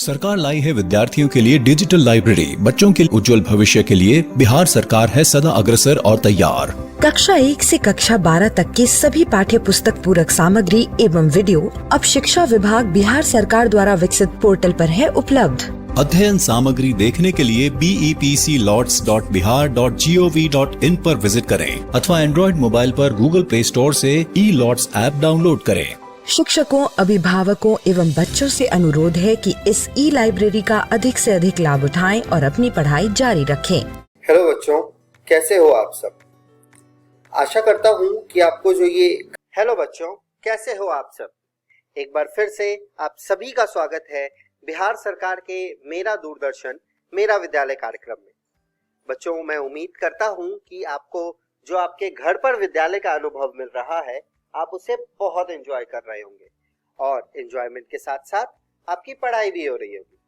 सरकार लाई है विद्यार्थियों के लिए डिजिटल लाइब्रेरी। बच्चों के उज्जवल भविष्य के लिए बिहार सरकार है सदा अग्रसर और तैयार। कक्षा 1 से कक्षा 12 तक की सभी पाठ्य पुस्तक पूरक सामग्री एवं वीडियो अब शिक्षा विभाग बिहार सरकार द्वारा विकसित पोर्टल पर है उपलब्ध। अध्ययन सामग्री देखने के लिए BEPCLOTS.bihar.gov.in पर विजिट करें अथवा एंड्रॉइड मोबाइल पर गूगल प्ले स्टोर से E-LOTS ऐप डाउनलोड करें। शिक्षकों, अभिभावकों एवं बच्चों से अनुरोध है कि इस ई-लाइब्रेरी का अधिक से अधिक लाभ उठाएं और अपनी पढ़ाई जारी रखें। हेलो बच्चों, कैसे हो आप सब? आशा करता हूँ कि आपको जो ये हेलो बच्चों, कैसे हो आप सब? एक बार फिर से आप सभी का स्वागत है बिहार सरकार के मेरा दूरदर्शन मेरा विद्यालय कार्यक्रम में। बच्चों, मैं उम्मीद करता हूँ कि आपको जो आपके घर पर विद्यालय का अनुभव मिल रहा है, आप उसे बहुत एंजॉय कर रहे होंगे और एंजॉयमेंट के साथ साथ आपकी पढ़ाई भी हो रही होगी।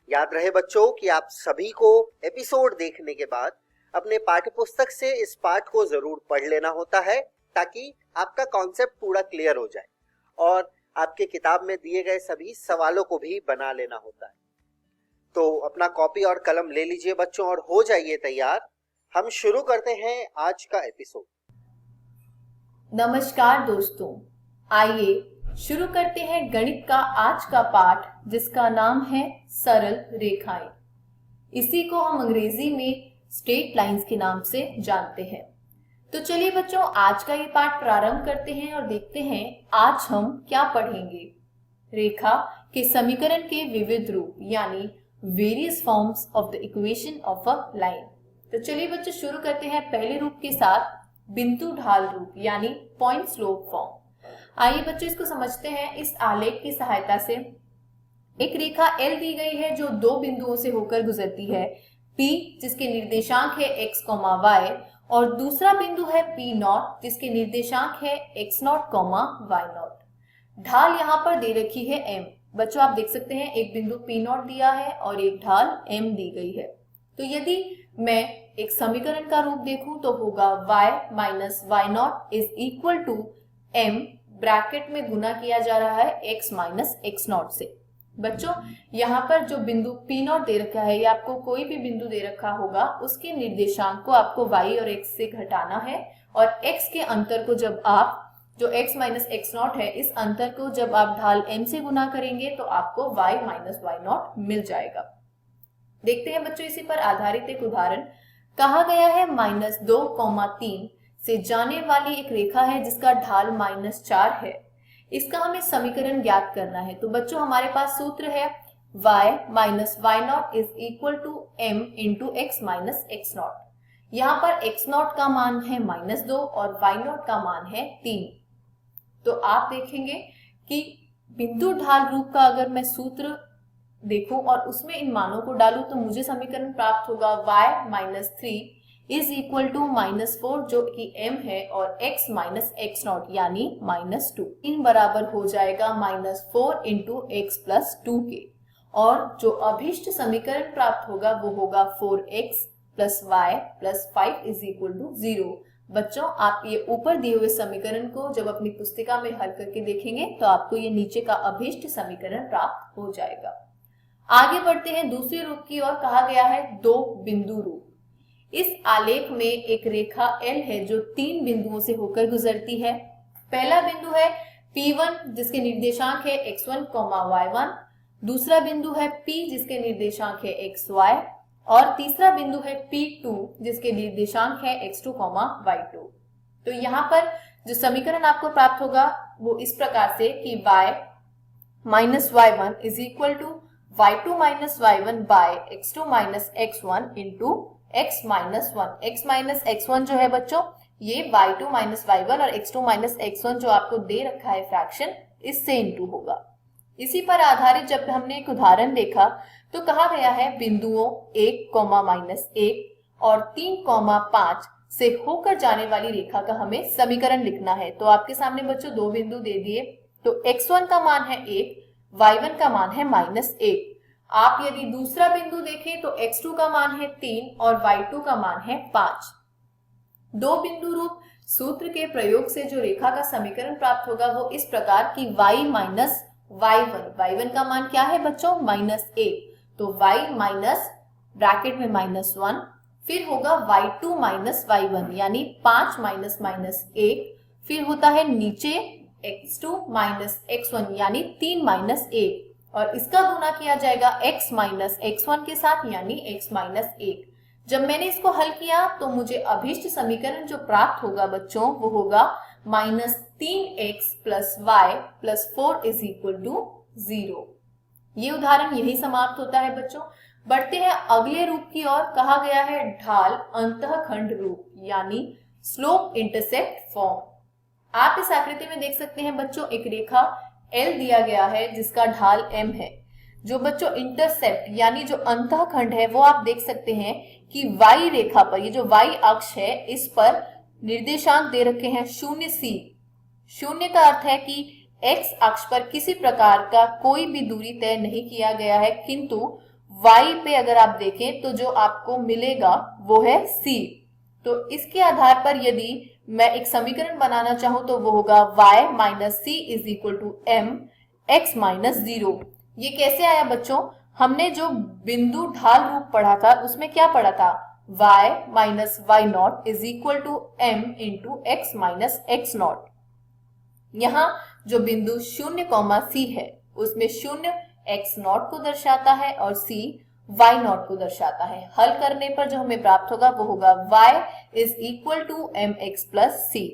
याद रहे बच्चों कि आप सभी को एपिसोड देखने के बाद अपने पाठ्य पुस्तक से इस पाठ को जरूर पढ़ लेना होता है ताकि आपका कॉन्सेप्ट पूरा क्लियर हो जाए और आपके किताब में दिए गए सभी सवालों को भी बना लेना होता है। तो अपना कॉपी और कलम ले लीजिए बच्चों और हो जाइए तैयार। हम शुरू करते हैं आज का एपिसोड। नमस्कार दोस्तों, आइए शुरू करते हैं गणित का आज का पाठ जिसका नाम है सरल रेखाएं। इसी को हम अंग्रेजी में स्ट्रेट लाइंस के नाम से जानते हैं। तो चलिए बच्चों, आज का ये पाठ प्रारंभ करते हैं और देखते हैं आज हम क्या पढ़ेंगे। रेखा के समीकरण के विविध रूप यानी various forms of the equation of a line. तो चलिए बच्चों शुरू करते हैं पहले रूप के साथ, बिंदु ढाल रूप यानी पॉइंट स्लोप फॉर्म। आइए बच्चों इसको समझते हैं। इस आलेख की सहायता से एक रेखा L दी गई है जो दो बिंदुओं से होकर गुजरती है, P जिसके निर्देशांक है x, y और दूसरा बिंदु है P0 जिसके निर्देशांक है x0, y0। ढाल यहाँ पर दे रखी है m। बच्चों आप देख सकते हैं एक बिंदु P0 दिया है और एक ढाल m दी गई है। तो यदि मैं एक समीकरण का रूप देखूं तो होगा y minus y0 is equal to m bracket में गुना किया जा रहा है x माइनस x0 से। बच्चों यहाँ पर जो बिंदु P0 दे रखा है या आपको कोई भी बिंदु दे रखा होगा उसके निर्देशांक को आपको y और x से घटाना है और x के अंतर को जब आप जो x माइनस x0 है इस अंतर को जब आप ढाल m से गुना करेंगे तो आपको y माइनस y0 मिल जाएगा। देखते हैं बच्चों इसी पर आधारित एक उदाहरण। कहा गया है -2,3 से जाने वाली एक रेखा है जिसका ढाल -4 है। इसका हमें समीकरण ज्ञात करना है। तो बच्चों हमारे पास सूत्र है y minus y0 is equal to m into x minus x0। यहाँ पर x0 का मान है -2 और y0 का मान है 3। तो आप देखेंगे कि बिंदु ढाल रूप का अगर मैं सूत्र देखूं और उसमें इन मानों को डालूं तो मुझे समीकरण प्राप्त होगा y minus 3 is equal to -4 जो कि m है और x माइनस x0 यानी -2 इन बराबर हो जाएगा -4 इंटू x प्लस 2 के। और जो अभीष्ट समीकरण प्राप्त होगा वो होगा 4x plus y plus 5 is equal to 0। बच्चों आप ये ऊपर दिए हुए समीकरण को जब अपनी पुस्तिका में हल करके देखेंगे तो आपको ये नीचे का अभीष्ट समीकरण प्राप्त हो जाएगा। आगे बढ़ते हैं दूसरे रूप की ओर। कहा गया है दो बिंदु रूप। इस आलेख में एक रेखा L है जो 3 बिंदुओं से होकर गुजरती है। पहला बिंदु है P1 जिसके निर्देशांक है x1, y1। दूसरा बिंदु है P जिसके निर्देशांक है xy और तीसरा बिंदु है P2 जिसके निर्देशांक है x2, y2। तो यहाँ पर जो समीकरण आपको प्राप्त होगा वो इस प्रकार से कि y minus y1 is equal to y2 minus y1 by x2 minus x1 into x minus 1। x minus x1 जो है बच्चों ये y2 माइनस y1 और x2 माइनस x1 जो आपको दे रखा है फ्रैक्शन इससे इंटू होगा। इसी पर आधारित जब हमने एक उदाहरण देखा तो कहा गया है बिंदुओं 1,-1 और 3,5 से होकर जाने वाली रेखा का हमें समीकरण लिखना है। तो आपके सामने बच्चों दो बिंदु दे दिए। तो x1 का मान है 1, y1 का मान है -1। आप यदि दूसरा बिंदु देखें तो x2 का मान है 3 और y2 का मान है 5। दो बिंदु रूप सूत्र के प्रयोग से जो रेखा का समीकरण प्राप्त होगा वो इस प्रकार की y माइनस y1 का मान क्या है बच्चों, -1, तो y माइनस ब्रैकेट में -1, फिर होगा y2 माइनस y1 यानी 5 माइनस -1, फिर होता है नीचे x2 माइनस x1 यानी 3 माइनस 1, और इसका गुना किया जाएगा x माइनस x1 के साथ यानी x माइनस 1। जब मैंने इसको हल किया तो मुझे अभीष्ट समीकरण जो प्राप्त होगा बच्चों वो होगा -3x plus y plus 4 is equal to 0। ये उदाहरण यही समाप्त होता है बच्चों। बढ़ते हैं अगले रूप की ओर। कहा गया है ढाल अंतःखंड रूप यानी स्लोप इंटरसेप्ट फॉर्म। आप इस आकृति में देख सकते हैं बच्चों, एक रेखा L दिया गया है जिसका ढाल M है। जो बच्चों इंटरसेप्ट यानी जो अंतःखंड है वो आप देख सकते हैं कि y रेखा पर, ये जो y अक्ष है इस पर निर्देशांक दे रखे हैं 0 c। 0 का अर्थ है कि x अक्ष पर किसी प्रकार का कोई भी दूरी तय नहीं किया गया है, किंतु y पे अगर आप देखें तो जो आपको मिलेगा वो है c। तो इसके आधार पर यदि मैं एक समीकरण बनाना चाहूं तो वो होगा y minus c is equal to m x minus 0। ये कैसे आया बच्चों, हमने जो बिंदु ढाल रूप पढ़ा था उसमें क्या पढ़ा था, y minus y not is equal to m into x minus x not. यहाँ जो बिंदु 0, c है उसमें 0 x नॉट को दर्शाता है और c y नॉट को दर्शाता है। हल करने पर जो हमें प्राप्त होगा वो होगा y is equal to M X plus C.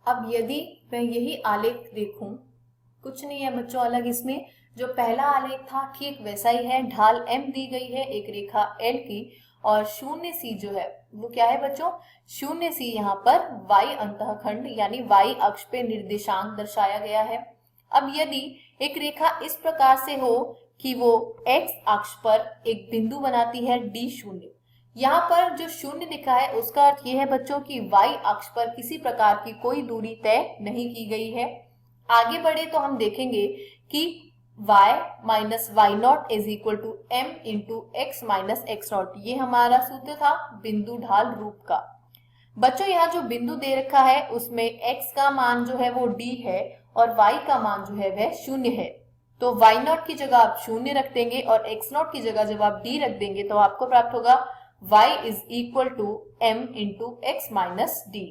अब यदि मैं यही आलेख देखूं, कुछ नहीं है बच्चों अलग, इसमें जो पहला आलेख था ठीक वैसा ही है। ढाल m दी गई है एक रेखा L की और 0 c जो है वो क्या है बच्चों, 0 c यहाँ पर y अंतःखंड यानी y अक्ष पे निर्देशांक दर्शाया गया है। अब यदि एक रेखा इस प्रकार से हो कि वो x अक्ष पर एक बिंदु बनाती है D0, यहाँ पर जो 0 लिखा है उसका अर्थ ये है बच्चों कि y अक्ष पर किसी प्रकार की कोई दूरी तय नहीं की गई है। आगे बढ़े तो हम देखेंगे कि y minus y not is equal to m into x minus x not, ये हमारा सूत्र था बिंदु ढाल रूप का। बच्चों यहाँ जो बिंदु दे रखा है उसमें x का मान जो है वो d है और y का मान जो है वह 0 है, तो y नॉट की जगह आप 0 रख देंगे और x नॉट की जगह जब आप d रख देंगे तो आपको प्राप्त होगा y is equal to m into x minus d.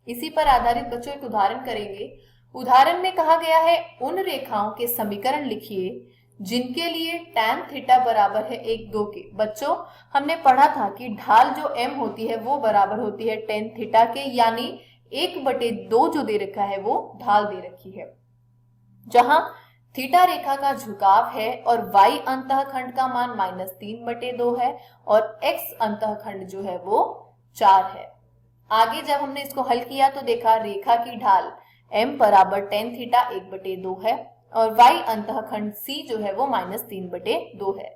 इसी पर आधारित बच्चों एक उदाहरण करेंगे। उदाहरण में कहा गया है उन रेखाओं के समीकरण लिखिए जिनके लिए tan थीटा बराबर है 1/2 के। बच्चों हमने पढ़ा था कि ढाल जो m होती है वो बराबर होती है tan थीटा के, यानी 1/2 जो दे रखा है वो ढाल दे रखी है। जहां थीटा रेखा का झुकाव है और y अंतःखंड का मान -3/2 है और x अंतःखंड जो है वो 4 है। आगे जब हमने इसको हल किया तो देखा रेखा की ढाल m बराबर tan थीटा 1/2 है और y अंतःखंड c जो है वो -3/2 है।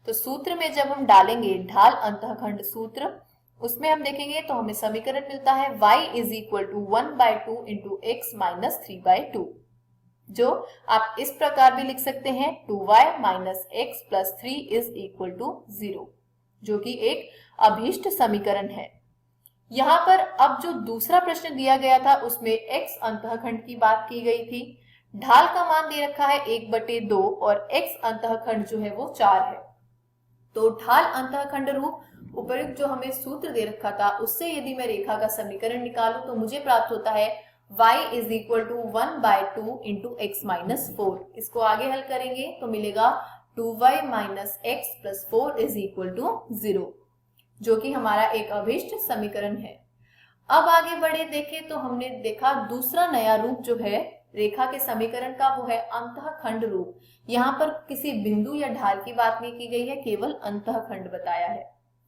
तो सूत्र में जब हम डालेंगे ढाल अंतःखंड सूत्र, उसमें हम देखेंगे तो हमें समीकरण मिलता है y is equal to 1/2 into x minus 3/2, जो आप इस प्रकार भी लिख सकते हैं 2y minus x plus 3 is equal to 0, जो कि एक अभीष्ट समीकरण है। यहाँ पर अब जो दूसरा प्रश्न दिया गया था उसमें x अंतःखंड की बात की गई थी। ढाल का मान दे रखा है 1/2 और x अंतःखंड जो है वो 4 है। तो ढाल अंतःखंड रूप उपयुक्त जो हमें सूत्र दे रखा था उससे यदि मैं रेखा का समीकरण निकालूं तो मुझे प्राप्त होता है y is equal to 1/2 into x minus 4। इसको आगे हल करेंगे तो मिलेगा 2y minus x plus 4 is equal to 0, जो कि हमारा एक अभीष्ट समीकरण है। अब आगे बढ़े देखें तो हमने देखा दूसरा नया रूप जो है रेखा के समीकरण का वो है अंतःखंड रूप। यहाँ पर किसी बिंदु या ढाल की बात नहीं की गई है, केवल अंतःखंड बताया है।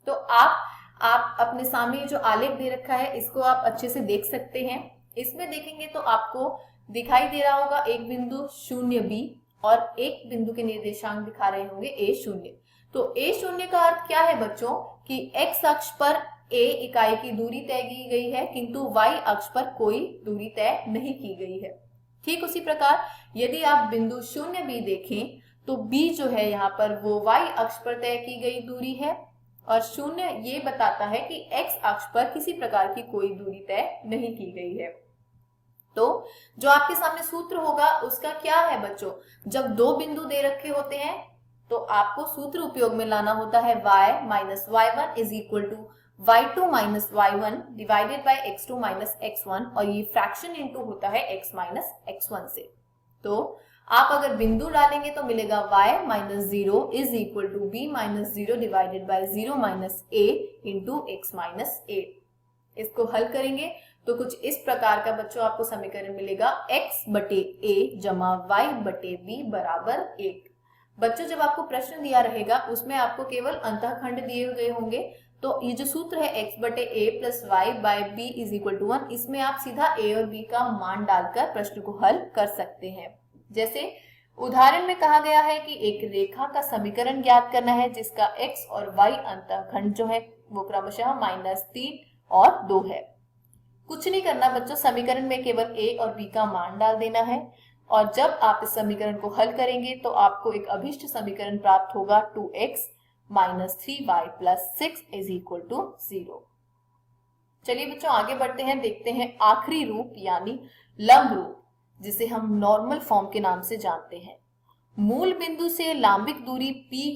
तो आप अपने सामने जो आलेख दे रखा है इसको आप अच्छे से देख सकते हैं। इसमें देखेंगे तो आपको दिखाई दे रहा होगा एक बिंदु 0b और एक बिंदु के निर्देशांक दिखा रहे होंगे a0। तो a0 का अर्थ क्या है बच्चों कि x अक्ष पर a इकाई की दूरी तय की गई है किंतु y अक्ष पर कोई दूरी तय नहीं की गई है। ठीक उसी प्रकार यदि आप बिंदु 0b देखें तो b जो है यहाँ पर वो y अक्ष पर तय की गई दूरी है और 0 ये बताता है कि x अक्ष पर किसी प्रकार की कोई दूरी तय नहीं की गई है। तो जो आपके सामने सूत्र होगा उसका क्या है बच्चों, जब दो बिंदु दे रखे होते हैं तो आपको सूत्र उपयोग में लाना होता है y minus y1 is equal to y2 minus y1 divided by x2 minus x1, और ये फ्रैक्शन इनटू होता है x माइनस x1 से। तो आप अगर बिंदु डालेंगे तो मिलेगा y minus 0 is equal to b minus 0 divided by 0 minus a into x minus a। इसको हल करेंगे तो कुछ इस प्रकार का बच्चों आपको समीकरण मिलेगा x बटे a जमा y बटे b बराबर 1। बच्चों जब आपको प्रश्न दिया रहेगा उसमें आपको केवल अंतःखंड दिए गए होंगे, तो ये जो सूत्र है x बटे a plus y by b is equal to 1, इसमें आप सीधा a और b का मान डालकर प्रश्न को हल कर सकते हैं। जैसे उदाहरण में कहा गया है कि एक रेखा का समीकरण ज्ञात करना है जिसका x और y अंतःखंड जो है वो क्रमशः -3 और 2 है। कुछ नहीं करना बच्चों, समीकरण में केवल a और b का मान डाल देना है, और जब आप इस समीकरण को हल करेंगे तो आपको एक अभिष्ट समीकरण प्राप्त होगा 2x minus 3y plus 6 is equal to 0। चलिए बच्चों आगे बढ़ते हैं, देखते हैं आखिरी रूप यानी लंब रूप, जिसे हम नॉर्मल फॉर्म के नाम से जानते हैं। मूल बिंदु से लांबिक दूरी p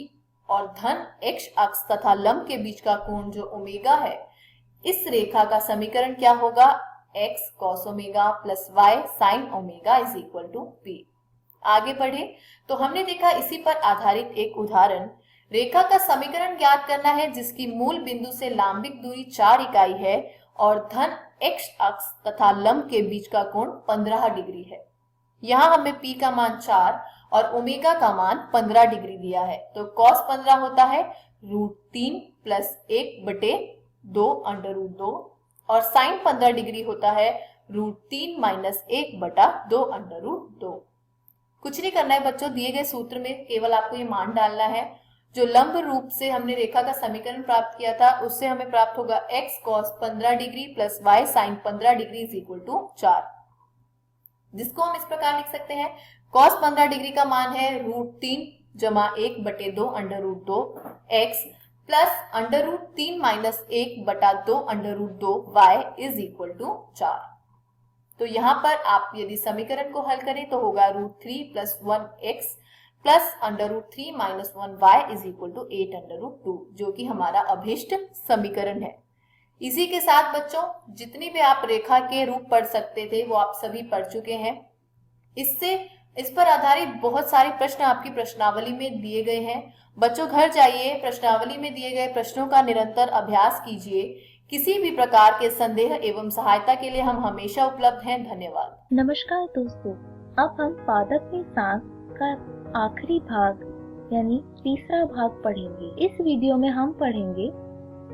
और धन x अक्ष तथा लंब के बीच का कोण जो ओमेगा है, इस रेखा का समीकरण क्या होगा, x cos omega plus y sin omega is equal to p। आगे बढ़े तो हमने देखा इसी पर आधारित एक उदाहरण, रेखा का समीकरण ज्ञात करना है जिसकी मूल बिंदु से लांबिक दूरी 4 इकाई है और धन x अक्ष तथा लंब के बीच का कोण 15 डिग्री है। यहाँ हमें p का मान 4 और ओमेगा का मान 15 डिग्री दिया है, तो cos 15 होता है √3 प्लस 1 बटे 2 अंडर रूट 2, और साइन 15 डिग्री होता है √3 माइनस 1 बटा 2 अंडर रूट 2। कुछ नहीं करना है बच्चों, दिए गए सूत्र में केवल आपको ये मान डालना है। जो लंब रूप से हमने रेखा का समीकरण प्राप्त किया था उससे हमें प्राप्त होगा x cos 15 degree plus y sin 15 degree is equal to 4, जिसको हम इस प्रकार लिख सकते हैं, cos 15 डिग्री का मान है √3 जमा 1 बटे 2 under root 2 x plus under root 3 minus 1 बटा 2 under root 2 y is equal to 4। तो यहाँ पर आप यदि समीकरण को हल करें तो होगा √3 plus 1x plus under root 3 minus 1y is equal to 8 under root 2, जो कि हमारा अभिष्ट समीकरण है। इसी के साथ बच्चों जितनी भी आप रेखा के रूप पढ़ सकते थे वो आप सभी पढ़ चुके हैं। इस पर आधारित बहुत सारे प्रश्न आपकी प्रश्नावली में दिए गए हैं। बच्चों घर जाइए, प्रश्नावली में दिए गए प्रश्नों का निरंतर अभ्यास कीजिए। किसी भी प्रकार के संदेह एवं सहायता के लिए हम हमेशा उपलब्ध हैं। धन्यवाद। नमस्कार दोस्तों, अब हम पादप में सांस का आखिरी भाग यानी तीसरा भाग पढ़ेंगे। इस वीडियो में हम पढ़ेंगे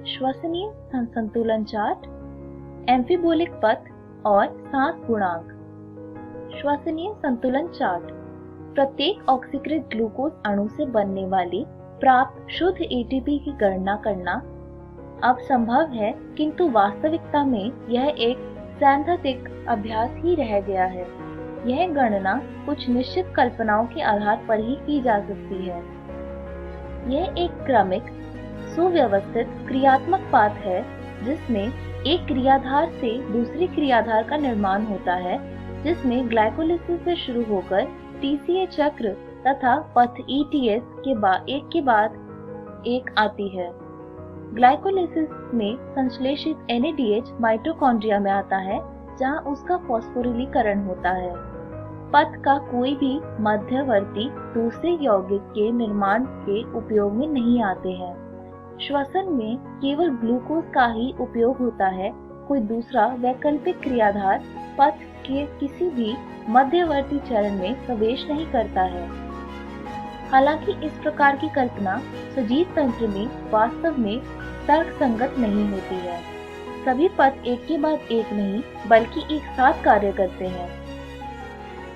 श्वसनीय संतुलन चार्ट, एम्फीबोलिक पथ और सांस गुणांक। श्वसनीय संतुलन चार्ट, प्रत्येक ऑक्सीकृत ग्लूकोज अणु से बनने वाली प्राप्त शुद्ध एटीपी की गणना करना अब संभव है, किंतु वास्तविकता में यह एक सैद्धांतिक अभ्यास ही रह गया है। यह गणना कुछ निश्चित कल्पनाओं के आधार पर ही की जा सकती है। यह एक क्रमिक सुव्यवस्थित क्रियात्मक पाथ है जिसमें एक क्रियाधार से दूसरी क्रियाधार का निर्माण होता है, जिसमें ग्लाइकोलिसिस से शुरू होकर टीसीए चक्र तथा पथ ईटीएस के बाद एक आती है। ग्लाइकोलिसिस में संश्लेषित NADH माइटोकॉन्ड्रिया में आता है, जहां उसका फॉस्फोरिलीकरण होता है। पथ का कोई भी मध्यवर्ती दूसरे यौगिक के निर्माण के उपयोग में नहीं आते हैं। श्वसन में केवल ग्लूकोज का ही उपयोग होता है, कोई दूसरा वैकल्पिक क्रियाधार पथ के किसी भी मध्यवर्ती चरण में प्रवेश नहीं करता है। हालांकि इस प्रकार की कल्पना सजीव तंत्र में वास्तव में तर्कसंगत नहीं होती है। सभी पथ एक के बाद एक नहीं बल्कि एक साथ कार्य करते हैं।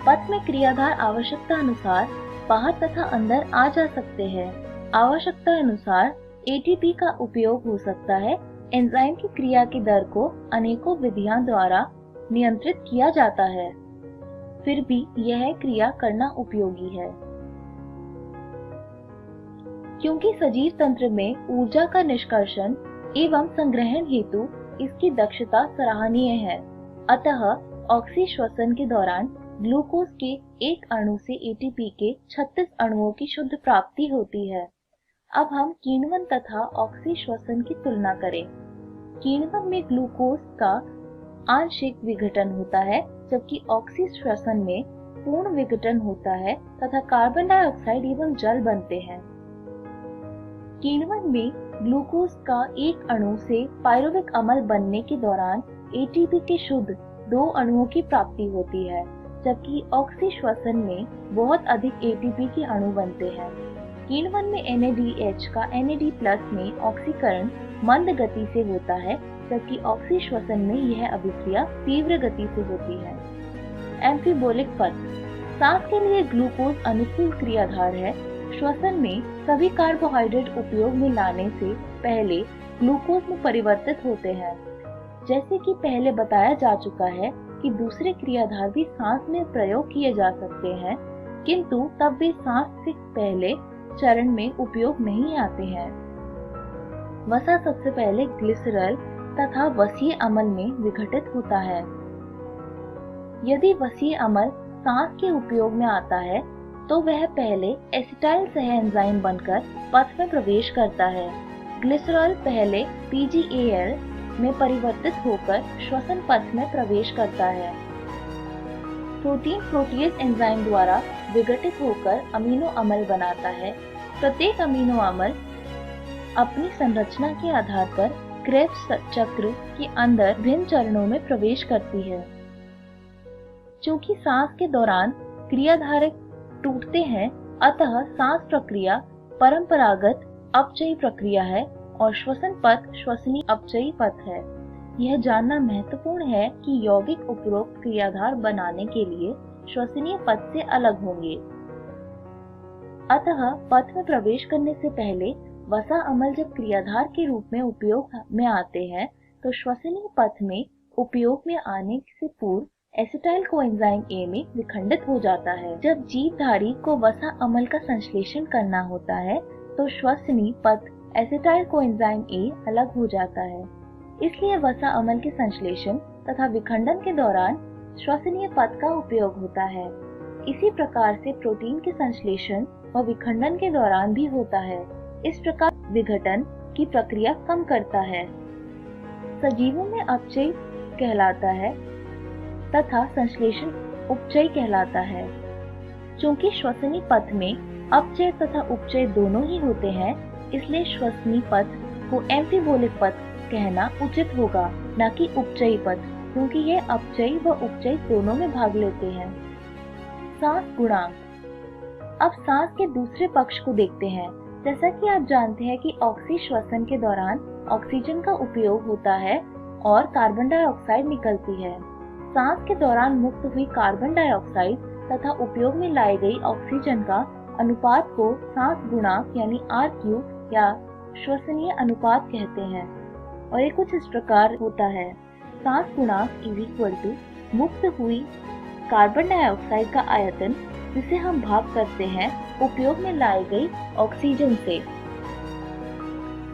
पथ में क्रियाधार आवश्यकता अनुसार बाहर तथा अंदर आ जा सकते हैं। आवश्यकता अनुसार एटीपी का उपयोग हो सकता है। एंजाइम की क्रिया की दर को अनेकों विधियों द्वारा नियंत्रित किया जाता है, फिर भी यह क्रिया करना उपयोगी है। क्योंकि सजीव तंत्र में ऊर्जा का निष्कर्षण एवं संग्रहण हेतु इसकी दक्षता सराहनीय है, अतः ऑक्सी श्वसन के दौरान ग्लूकोज के एक अणु से एटीपी के 36 अणुओं की शुद्ध प्राप्ति होती है। अब हम किण्वन तथा ऑक्सी श्वसन की तुलना करें। किण्वन में ग्लूकोज का आंशिक विघटन होता है, जबकि ऑक्सी श्वसन में पूर्ण विघटन होता है तथा कार्बन डाइऑक्साइड एवं जल बनते हैं। किण्वन में ग्लूकोज का एक अणु से पायरुविक अम्ल बनने के दौरान एटीपी के शुद्ध 2 अणुओं की प्राप्ति होती है, जबकि ऑक्सी श्वसन में बहुत अधिक एटीपी के अणु बनते हैं। किण्वन में NADH का NAD+ में ऑक्सीकरण मंद गति से होता है, जबकि ऑक्सी श्वसन में यह अभिक्रिया तीव्र गति से होती है। एम्फीबोलिक पथ। सांस के लिए ग्लूकोज अनुकूल क्रियाधार है। श्वसन में सभी कार्बोहाइड्रेट उपयोग में लाने से पहले ग्लूकोज में परिवर्तित होते हैं। जैसे कि पहले बताया जा चुका है कि दूसरे क्रियाधार भी सांस में प्रयोग किए जा सकते हैं, किंतु तब वे सांस से पहले चरण में उपयोग नहीं आते हैं। वसा सबसे पहले ग्लिसरॉल तथा वसीय अम्ल में विघटित होता है। यदि वसीय अम्ल सांस के उपयोग में आता है तो वह पहले एसिटाइल सह एंजाइम बनकर पथ में प्रवेश करता है। ग्लिसरॉल पहले PGAL में परिवर्तित होकर श्वसन पथ में प्रवेश करता है। प्रोटीन प्रोटीएज एंजाइम द्वारा विघटित होकर अमीनो अम्ल बनाता है। प्रत्येक अमीनो अम्ल अपनी संरचना के आधार पर क्रेब्स चक्र के अंदर भिन्न चरणों में प्रवेश करती है। चूंकि सांस के दौरान क्रियाधारक टूटते हैं, अतः सांस प्रक्रिया परंपरागत अपचयी प्रक्रिया है और श्वसन पथ श्वसनीय अपचयी पथ है। यह जानना महत्वपूर्ण है कि यौगिक उपरोक्त क्रियाधार बनाने के लिए श्वसनीय पथ से अलग होंगे। अतः पथ में प्रवेश करने से पहले वसा अम्ल जब क्रियाधार के रूप में उपयोग में आते हैं, तो श्वसनीय पथ में उपयोग में आने से पूर्व एसिटाइल कोएंजाइम A में विखंडित हो जाता है। जब जीवधारी को वसा अम्ल का संश्लेषण करना होता है, तो श्वसनीय पथ एसिटाइल कोएंजाइम A अलग हो जाता है। इसलिए वसा अम्ल के संश्लेषण तथा विखंडन के दौरान श्वसनीय पथ का उपयोग होता है। इसी प्रकार से प्रोटीन के संश्लेषण व विखंडन के दौरान भी होता है। इस प्रकार विघटन की प्रक्रिया कम करता है। सजीवों में अपचय कहलाता है तथा संश्लेषण उपचय कहलाता है। चूंकि श्वसनीय पथ में अपचय तथा उपचय दोनों ही होते हैं, इसलिए श्वसनीय पथ को एम्फीबोलिक पथ कहना उचित होगा, न कि उपचयी पथ, क्योंकि यह अपचयी व उपचयी दोनों में भाग लेते हैं। सांस गुणांक। अब सांस के दूसरे पक्ष को देखते हैं। जैसा कि आप जानते हैं कि ऑक्सी श्वसन के दौरान ऑक्सीजन का उपयोग होता है और कार्बन डाइऑक्साइड निकलती है। सांस के दौरान मुक्त हुई कार्बन डाइऑक्साइड तथा उपयोग में लाई गई ऑक्सीजन का अनुपात को सांस गुणांक यानी RQ या श्वसनीय अनुपात कहते हैं, और ये कुछ इस प्रकार होता है। सांस गुणांक मुक्त हुई कार्बन डाइऑक्साइड का आयतन, जिसे हम भाग करते हैं उपयोग में लाई गई ऑक्सीजन से।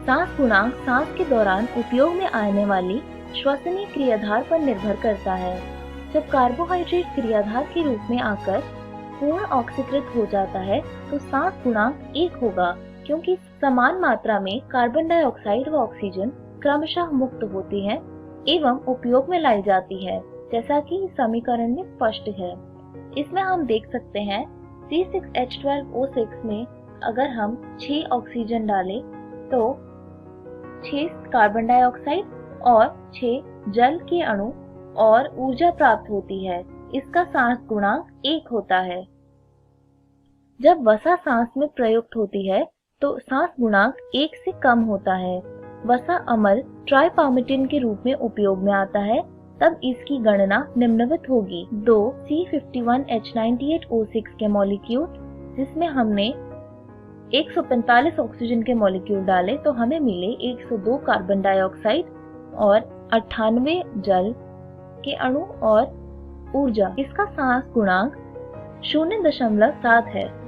सांस गुणांक सांस के दौरान उपयोग में आने वाली श्वसनीय क्रियाधार पर निर्भर करता है। जब कार्बोहाइड्रेट क्रियाधार के रूप में आकर पूर्ण ऑक्सीकृत हो जाता है, तो सांस गुणांक 1 होगा, क्योंकि समान मात्रा में कार्बन डाइऑक्साइड व ऑक्सीजन क्रमशः मुक्त होती है एवं उपयोग में लाई जाती है, जैसा कि समीकरण में स्पष्ट है। इसमें हम देख सकते हैं C6H12O6 में अगर हम 6 ऑक्सीजन डालें तो 6 कार्बन डाइऑक्साइड और 6 जल के अणु और ऊर्जा प्राप्त होती है। इसका सांस गुणांक 1 होता है। जब वसा सांस में प्रयुक्त होती है तो सांस गुणांक 1 से कम होता है। वसा अम्ल ट्राइपामिटिन के रूप में उपयोग में आता है, तब इसकी गणना निम्नवत होगी। 2 C51H98O6 के मॉलिक्यूल, जिसमें हमने 145 ऑक्सीजन के मॉलिक्यूल डाले तो हमें मिले 102 कार्बन डाइऑक्साइड और 98 जल के अणु और ऊर्जा। इसका सांस गुणांक 0.7 है।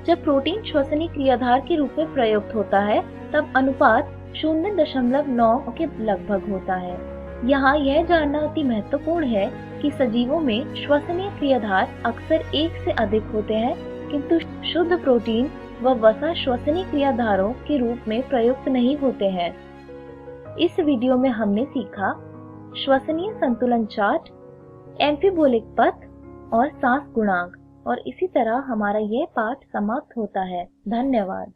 जब प्रोटीन श्वसनीय क्रियाधार के रूप में प्रयुक्त होता है, तब अनुपात 0.9 के लगभग होता है। यहाँ यह जानना अति महत्वपूर्ण है कि सजीवों में श्वसनीय क्रियाधार अक्सर एक से अधिक होते हैं, किंतु शुद्ध प्रोटीन व वसा श्वसनीय क्रियाधारों के रूप में प्रयुक्त नहीं होते हैं। इस वीडियो में हमने सीखा श्वसनीय संतुलन चार्ट, एम्फीबोलिक पथ और सांस गुणांक, और इसी तरह हमारा यह पाठ समाप्त होता है। धन्यवाद।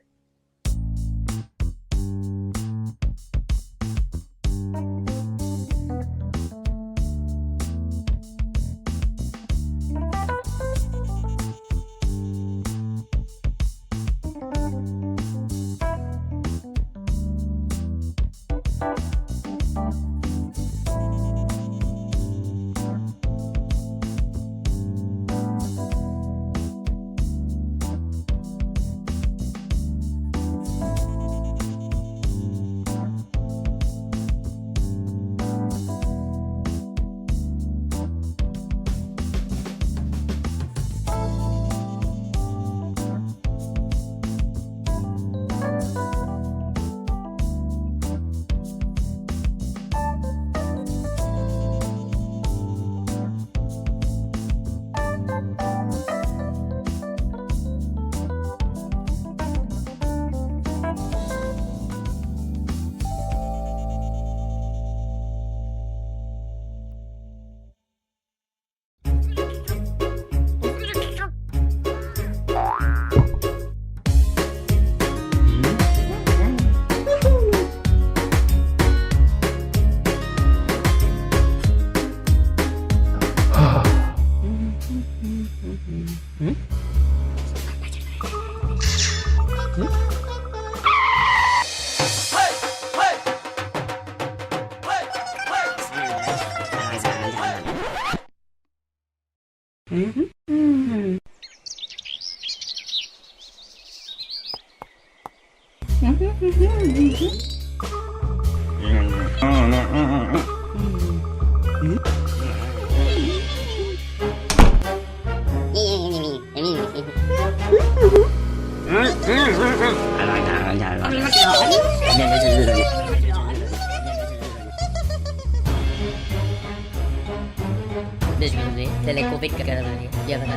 Covid ka naman dia kata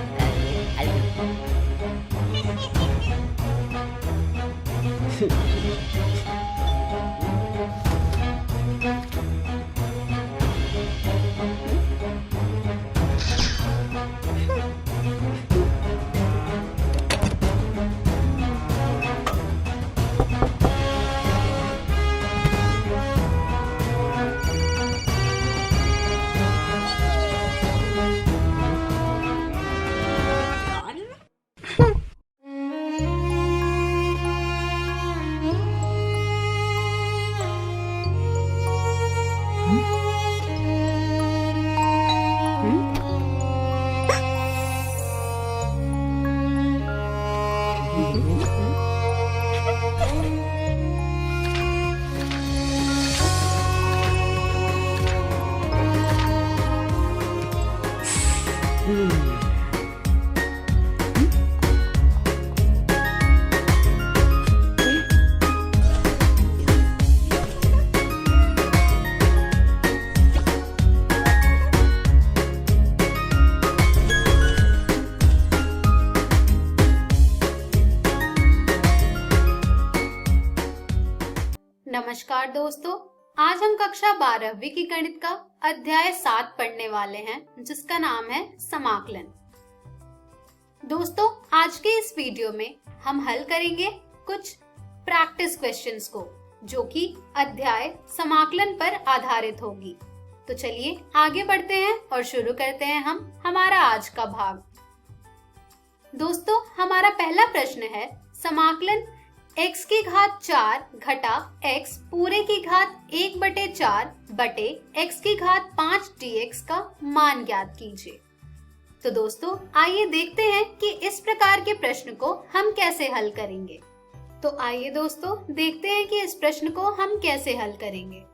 नमस्कार दोस्तों, आज हम कक्षा 12वीं की गणित का अध्याय 7 पढ़ने वाले हैं, जिसका नाम है समाकलन। दोस्तों, आज के इस वीडियो में हम हल करेंगे कुछ प्रैक्टिस क्वेश्चंस को, जो कि अध्याय समाकलन पर आधारित होगी। तो चलिए आगे बढ़ते हैं और शुरू करते हैं हम हमारा आज का भाग। दोस्तों, हमारा पहला प्रश्न है समाकलन x की घात 4 घटा x पूरे की घात 1/4 बटे x की घात 5 dx का मान ज्ञात कीजिए। तो दोस्तों, आइए देखते हैं कि इस प्रकार के प्रश्न को हम कैसे हल करेंगे। तो आइए दोस्तों देखते हैं कि इस प्रश्न को हम कैसे हल करेंगे।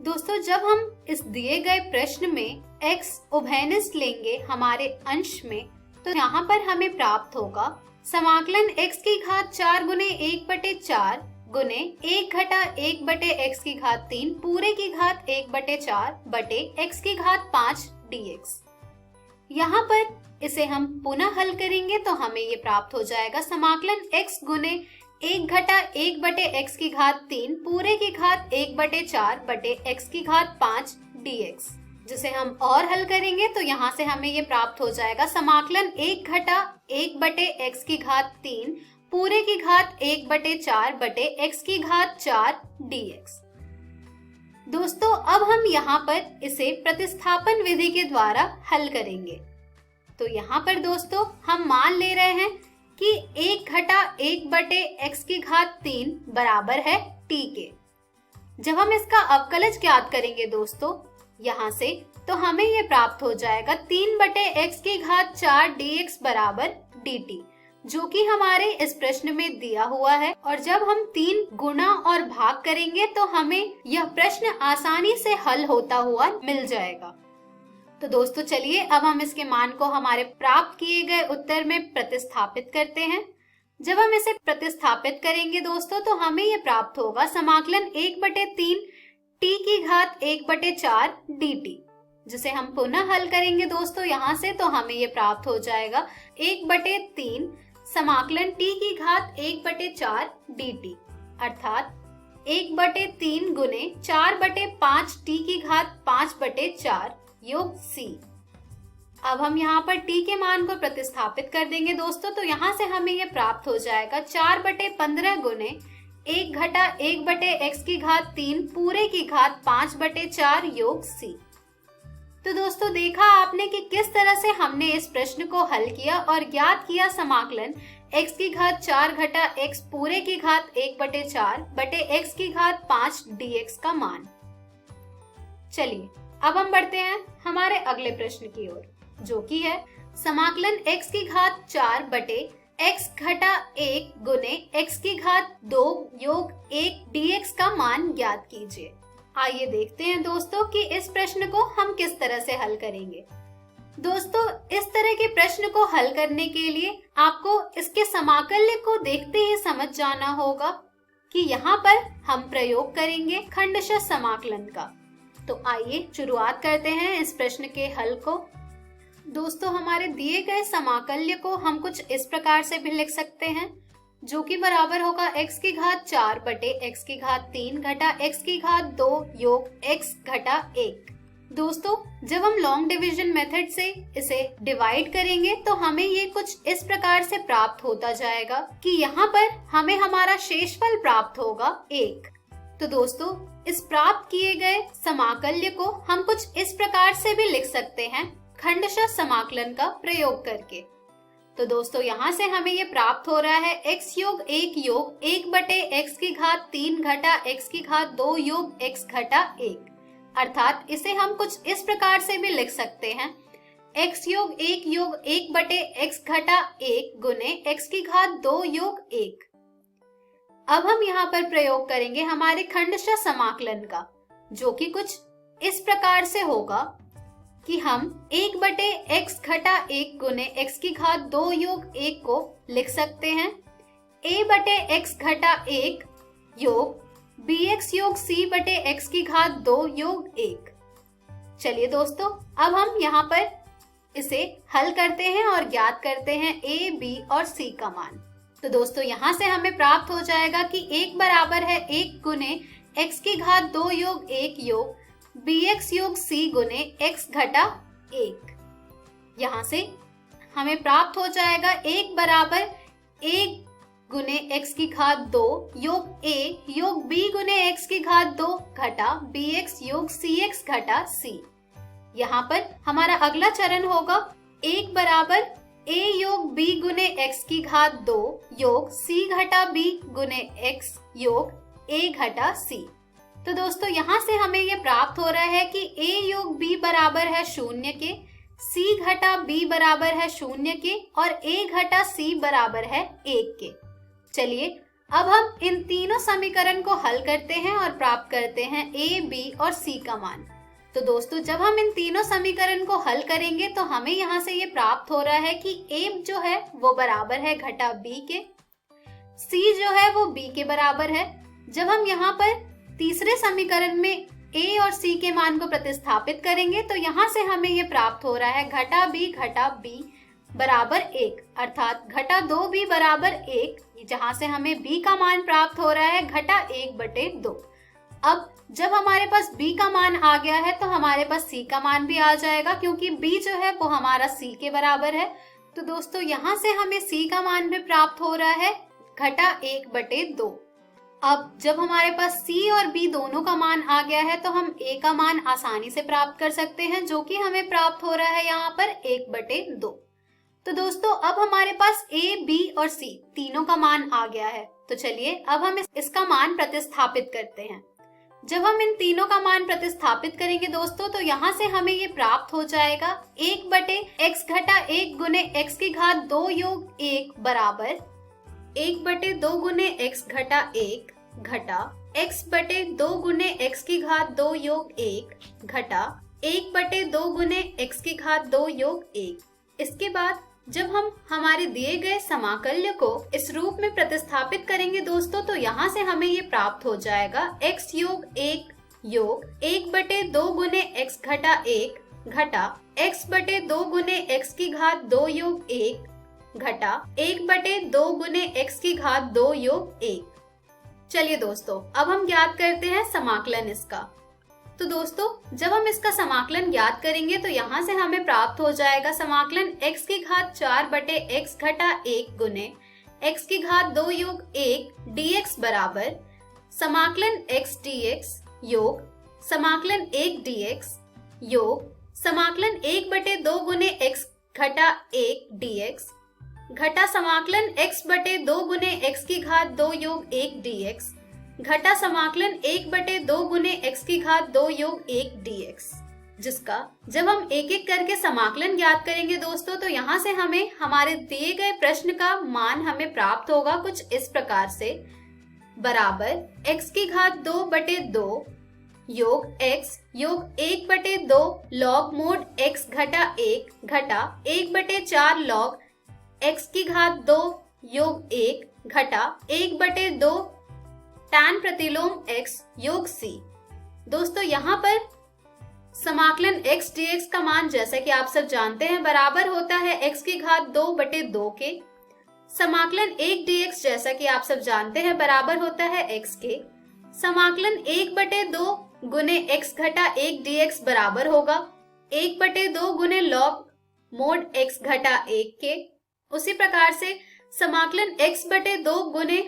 दोस्तों, जब हम इस दिए गए प्रश्न में x उभयनिष्ठ लेंगे हमारे अंश में, तो यहाँ पर हमें प्राप्त होगा समाकलन x की घात 4 गुने 1/4 गुने 1 घटा 1 बटे x की घात 3 पूरे की घात 1 बटे 4 बटे x की घात 5 dx। यहाँ पर इसे हम पुनः हल करेंगे तो हमें ये प्राप्त हो जाएगा समाकलन x गुने 1 घटा 1 बटे x की घात 3 पूरे की घात 1 बटे 4 बटे x की घात 5 dx, जिसे हम और हल करेंगे तो यहाँ से हमें ये प्राप्त हो जाएगा समाकलन 1 घटा 1 बटे x की घात 3 पूरे की घात 1 बटे 4 बटे x की घात 4 dx। दोस्तों अब हम यहाँ पर इसे प्रतिस्थापन विधि के द्वारा हल करेंगे। तो यहाँ पर दोस्तों हम मान ले रहे हैं कि 1 घटा 1 बटे x की घात 3 बराबर है t के। जब हम इसका अवकलज ज्ञात करेंगे दोस्तों यहाँ से, तो हमें ये प्राप्त हो जाएगा 3 बटे x की घात 4 dx बराबर dt, जो कि हमारे इस प्रश्न में दिया हुआ है। और जब हम 3 गुणा और भाग करेंगे तो हमें यह प्रश्न आसानी से हल होता हुआ मिल जाएगा। तो दोस्तों चलिए अब हम इसके मान को हमारे प्राप्त किए गए उत्तर में प्रतिस्थापित करते हैं। जब हम इसे प्रतिस्थापित करेंगे दोस्तों तो हमें ये प्राप्त होगा समाकलन 1 बटे 3 t की घात 1 बटे 4 dt, जिसे हम पुनः हल करेंगे दोस्तों यहाँ से, तो हमें ये प्राप्त हो जाएगा 1 बटे 3 समाकलन t की घात 1 बटे 4 dt, अर्थात 1 बटे 3 गुने 4 बटे 5 t की घात 5 बटे 4 योग c। अब हम यहाँ पर t के मान को प्रतिस्थापित कर देंगे दोस्तों, तो यहाँ से हमें ये प्राप्त हो जाएगा 4 बटे 15 गुने 1 घटा 1 बटे x की घात 3 पूरे की घात 5 बटे 4 योग c। तो दोस्तों देखा आपने कि किस तरह से हमने इस प्रश्न को हल किया और ज्ञात किया समाकलन x की घात 4 घटा x पूरे की घात 1 बटे 4 बटे x की घात 5 dx का मान। चलिए अब हम बढ़ते हैं हमारे अगले प्रश्न की ओर, जो कि है समाकलन x की घात 4 बटे x घटा 1 गुने x की घात 2 योग 1 dx का मान ज्ञात कीजिए। आइए देखते हैं दोस्तों कि इस प्रश्न को हम किस तरह से हल करेंगे। दोस्तों इस तरह के प्रश्न को हल करने के लिए आपको इसके समाकल्य को देखते ही समझ जाना होगा कि यहाँ पर हम प्रयोग करेंगे खंडशः समाकलन का। तो आइए शुरुआत करते हैं इस प्रश्न के हल को। दोस्तों हमारे दिए गए समाकल्य को हम कुछ इस प्रकार से भी लिख सकते हैं, जो कि बराबर होगा x की घात 4 बटे x की घात 3 घटा x की घात 2 योग x घटा 1। दोस्तों जब हम लॉन्ग डिवीजन मेथड से इसे डिवाइड करेंगे तो हमें ये कुछ इस प्रकार से प्राप्त होता जाएगा कि यहाँ पर हमें हमारा शेषफल प्राप्त होगा 1। तो दोस्तों इस प्राप्त किए गए समाकल्य को हम कुछ इस प्रकार से भी लिख सकते हैं खंडशः समाकलन का प्रयोग करके। तो दोस्तों यहाँ से हमें ये प्राप्त हो रहा है x योग 1 बटे x की घात 3 घटा x की घात 2 योग x घटा 1, अर्थात इसे हम कुछ इस प्रकार से भी लिख सकते हैं x योग 1 बटे x घटा 1 गुने x की घात 2 योग 1। अब हम यहाँ पर प्रयोग करेंगे हमारे खंडशः समाकलन का, जो कि कुछ इस प्रकार से होगा कि हम 1 बटे x घटा 1 गुने x की घात 2 योग 1 को लिख सकते हैं a बटे x घटा 1 योग bx योग c बटे x की घात 2 योग 1। चलिए दोस्तों अब हम यहाँ पर इसे हल करते हैं और ज्ञात करते हैं a, b और c का मान। तो दोस्तों यहाँ से हमें प्राप्त हो जाएगा कि 1 बराबर है 1 गुने x की घात 2 योग 1 योग bx योग c गुने x घटा 1। यहाँ से हमें प्राप्त हो जाएगा 1 बराबर 1 गुने x की घात 2 योग a योग b गुने x की घात 2 घटा bx योग cx घटा c। यहाँ पर हमारा अगला चरण होगा 1 बराबर a योग b गुने x की घात 2 योग c घटा b गुने x योग a घटा c। तो दोस्तों यहाँ से हमें ये प्राप्त हो रहा है कि a योग b बराबर है 0 के, c घटा b बराबर है 0 के और a घटा c बराबर है 1 के। चलिए अब हम इन तीनों समीकरण को हल करते हैं और प्राप्त करते हैं a, b और c का मान। तो दोस्तों जब हम इन तीनों समीकरण को हल करेंगे तो हमें यहाँ से ये प्राप्त हो रहा है कि a जो है वो बराबर है घटा b के, C जो है वो B के बराबर है। जब हम यहाँ पर तीसरे समीकरण में A और C के मान को प्रतिस्थापित करेंगे तो यहाँ से हमें ये प्राप्त हो रहा है घटा B बराबर 1, अर्थात घटा 2B बराबर 1, जहाँ से हमें B का मान प्राप्त हो रहा है घटा 1/2। अब जब हमारे पास B का मान आ गया है तो हमारे पास C का मान भी आ जाएगा, क्योंकि B जो है वो हमारा C के बराबर है। तो दोस्तों यहाँ से हमें C का मान भी प्राप्त हो रहा है घटा 1/2। अब जब हमारे पास C और B दोनों का मान आ गया है तो हम A का मान आसानी से प्राप्त कर सकते हैं, जो कि हमें प्राप्त हो रहा है यहाँ पर 1/2। तो दोस्तों अब हमारे पास A, B और C तीनों का मान आ गया है। तो चलिए अब हम इसका मान प्रतिस्थापित करते हैं। जब हम इन तीनों का मान प्रतिस्थापित करेंगे दोस्तों तो यहाँ से हमें ये प्राप्त हो जाएगा 1/x घटा 1 गुने x की घात 2 योग 1 बराबर 1/2 गुने x घटा 1 घटा x/2 गुने x की घात 2 योग 1 घटा 1/2 गुने x की घात 2 योग 1। इसके बाद जब हम हमारे दिए गए समाकल्य को इस रूप में प्रतिस्थापित करेंगे दोस्तों तो यहाँ से हमें ये प्राप्त हो जाएगा x योग 1 योग 1/2 गुने x घटा 1 घटा x/2 गुने x की घात 2 योग 1 घटा 1/2 गुने x की घात 2 योग 1। चलिए दोस्तों अब हम ज्ञात करते हैं समाकलन इसका। तो दोस्तों जब हम इसका समाकलन ज्ञात करेंगे तो यहाँ से हमें प्राप्त हो जाएगा समाकलन x की घात 4/x घटा 1 गुने x की घात 2 योग 1 dx बराबर समाकलन x dx योग समाकलन 1 dx योग समाकलन 1/2 गुने x घटा 1 dx घटा समाकलन x/2 गुने x की घात 2 योग 1 dx घटा समाकलन 1/2 गुने x की घात 2 योग 1 dx, जिसका जब हम एक एक करके समाकलन ज्ञात करेंगे दोस्तों तो यहाँ से हमें हमारे दिए गए प्रश्न का मान हमें प्राप्त होगा कुछ इस प्रकार से, बराबर x की घात 2/2 योग x योग 1/2 log मोड x घटा 1 घटा 1/4 log x की घात 2 योग 1 घटा 1/2 tan प्रतिलोम x योग c। दोस्तों यहाँ पर समाकलन x dx का मान जैसे कि आप सब जानते हैं बराबर होता है x की घात 2/2 के। समाकलन 1 dx जैसा कि आप सब जानते हैं बराबर होता है x के। समाकलन 1/2 गुने x घटा 1 dx बराबर होगा 1/2 गुने log मोड x घटा 1 के। उसी प्रकार से समाकलन x/2 गुने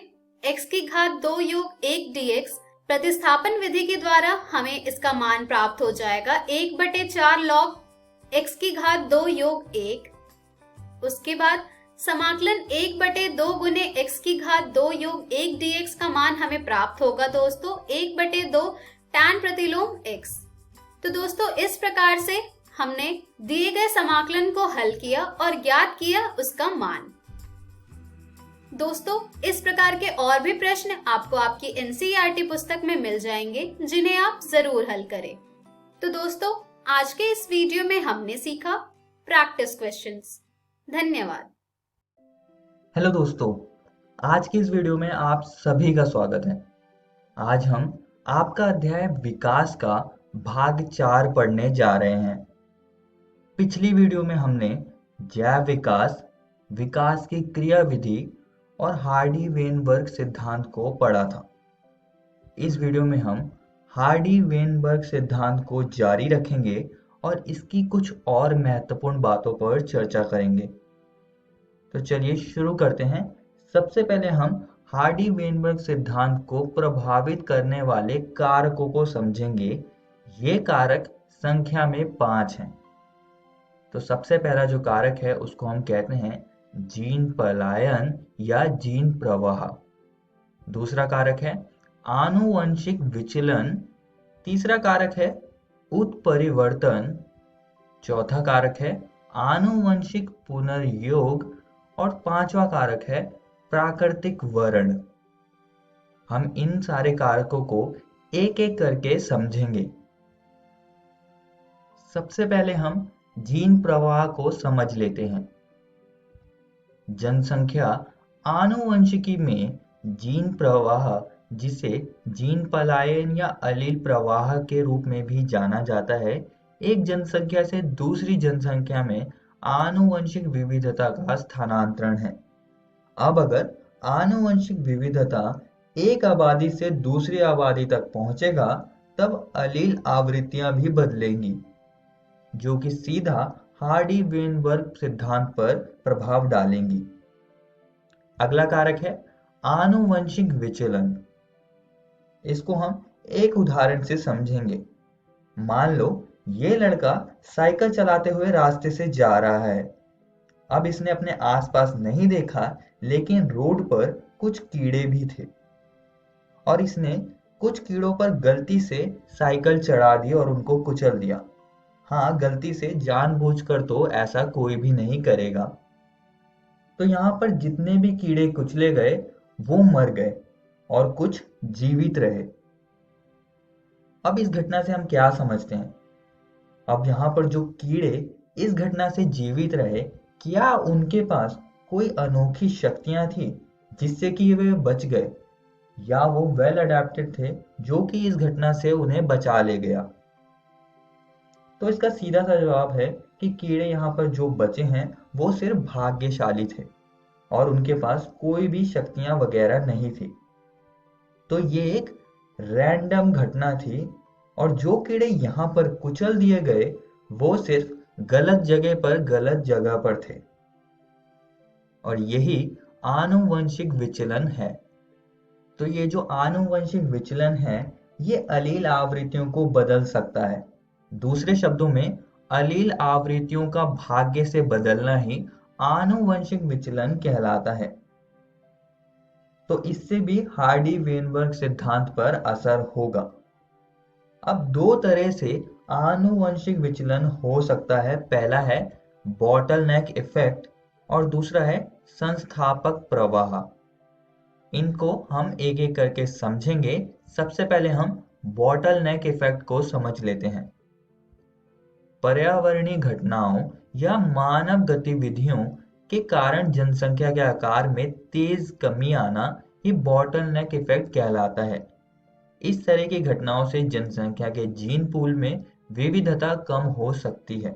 x की घात 2 योग 1 dx प्रतिस्थापन विधि के द्वारा हमें इसका मान प्राप्त हो जाएगा 1/4 log x की घात 2 योग 1। उसके बाद समाकलन 1/2 गुने x की घात 2 योग 1 dx का मान हमें प्राप्त होगा दोस्तों 1/2 tan प्रतिलोम x। तो दोस्तों इस प्रकार से हमने दिए गए समाकलन को हल किया और ज्ञात किया उसका मान। दोस्तों इस प्रकार के और भी प्रश्न आपको आपकी NCERT पुस्तक में मिल जाएंगे जिन्हें आप जरूर हल करें। तो दोस्तों आज के इस वीडियो में हमने सीखा प्रैक्टिस क्वेश्चंस। धन्यवाद। हेलो दोस्तों, आज की इस वीडियो में आप सभी का स्वागत है। आज हम आपका अध्याय विकास का भाग 4 पढ़ने जा रहे हैं। पिछली वीडियो में हमने जैव विकास, विकास की क्रिया विधि और हार्डी-वेनबर्ग सिद्धांत को पढ़ा था। इस वीडियो में हम हार्डी-वेनबर्ग सिद्धांत को जारी रखेंगे और इसकी कुछ और महत्वपूर्ण बातों पर चर्चा करेंगे। तो चलिए शुरू करते हैं। सबसे पहले हम हार्डी-वेनबर्ग सिद्धांत को प्रभावित करने वाले कारकों को समझेंगे। ये कारक संख्या में 5 हैं। तो सबसे पहला जो कारक है उसको हम कहते हैं जीन पलायन या जीन प्रवाह। दूसरा कारक है आनुवंशिक विचलन। तीसरा कारक है उत्परिवर्तन। चौथा कारक है आनुवंशिक पुनर्योग और पांचवा कारक है प्राकृतिक वर्ण। हम इन सारे कारकों को एक एक करके समझेंगे। सबसे पहले हम जीन प्रवाह को समझ लेते हैं। जनसंख्या आनुवंशिकी में जीन प्रवाह, जिसे जीन पलायन या अलील प्रवाह के रूप में भी जाना जाता है, एक जनसंख्या से दूसरी जनसंख्या में आनुवंशिक विविधता का स्थानांतरण है। अब अगर आनुवंशिक विविधता एक आबादी से दूसरी आबादी तक पहुंचेगा, तब अलील आवृत्तियां भी बदलेंगी, जो कि सीधा हार्डी-वेनबर्ग सिद्धांत पर प्रभाव डालेंगी। अगला कारक है आनुवंशिक विचलन। इसको हम एक उदाहरण से समझेंगे। मान लो ये लड़का साइकिल चलाते हुए रास्ते से जा रहा है। अब इसने अपने आसपास नहीं देखा, लेकिन रोड पर कुछ कीड़े भी थे और इसने कुछ कीड़ों पर गलती से साइकिल चढ़ा दी और उनको कुचल दिया। हाँ, गलती से, जानबूझकर तो ऐसा कोई भी नहीं करेगा। तो यहाँ पर जितने भी कीड़े कुचले गए वो मर गए और कुछ जीवित रहे। अब इस घटना से हम क्या समझते हैं? अब यहाँ पर जो कीड़े इस घटना से जीवित रहे, क्या उनके पास कोई अनोखी शक्तियां थी जिससे कि वे बच गए, या वो वेल अडेप्टेड थे जो कि इस घटना से उन्हें बचा ले गया? तो इसका सीधा सा जवाब है कि कीड़े यहाँ पर जो बचे हैं वो सिर्फ भाग्यशाली थे और उनके पास कोई भी शक्तियां वगैरह नहीं थी। तो ये एक रैंडम घटना थी और जो कीड़े यहाँ पर कुचल दिए गए वो सिर्फ गलत जगह पर गलत जगह पर थे, और यही आनुवंशिक विचलन है। तो ये जो आनुवंशिक विचलन है ये अलील आवृत्तियों को बदल सकता है। दूसरे शब्दों में, अलील आवृत्तियों का भाग्य से बदलना ही आनुवंशिक विचलन कहलाता है। तो इससे भी हार्डी-वेनबर्ग सिद्धांत पर असर होगा। अब दो तरह से आनुवंशिक विचलन हो सकता है। पहला है बॉटलनेक इफेक्ट और दूसरा है संस्थापक प्रवाह। इनको हम एक एक करके समझेंगे। सबसे पहले हम बॉटलनेक इफेक्ट को समझ लेते हैं। पर्यावरणीय घटनाओं या मानव गतिविधियों के कारण जनसंख्या के आकार में तेज कमी आना ये बॉटलनेक इफेक्ट कहलाता है। इस तरह की घटनाओं से जनसंख्या के जीन पूल में विविधता कम हो सकती है।